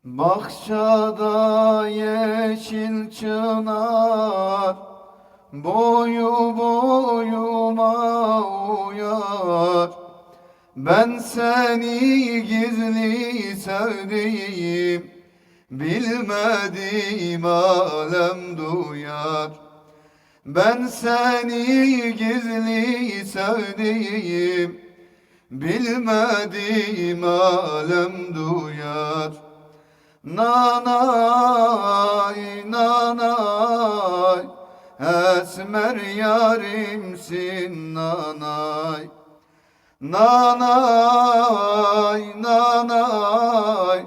Bahçada yeşil çınar boyu boyuma uyar. Ben seni gizli sevdiğim, bilmediğim alem duyar. Ben seni gizli sevdiğim, bilmediğim alem duyar. Nanay, nanay, esmer yarimsin nanay. Nanay, nanay,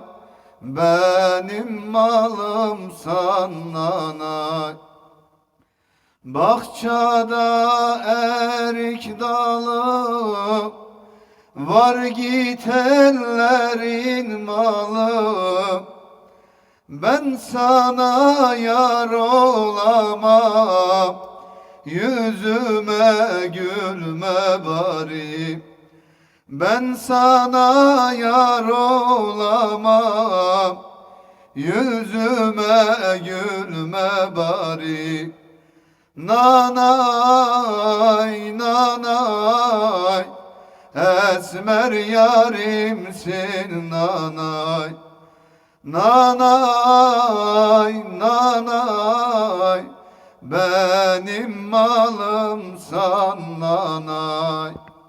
benim malımsan nanay. Bahçada erik dalı, var git ellerin malı. Ben sana yar olamam, yüzüme gülme bari. Ben sana yar olamam, yüzüme gülme bari. Nanay, nanay, esmer yarimsin nanay. Nanay, nanay, benim malımsan nanay.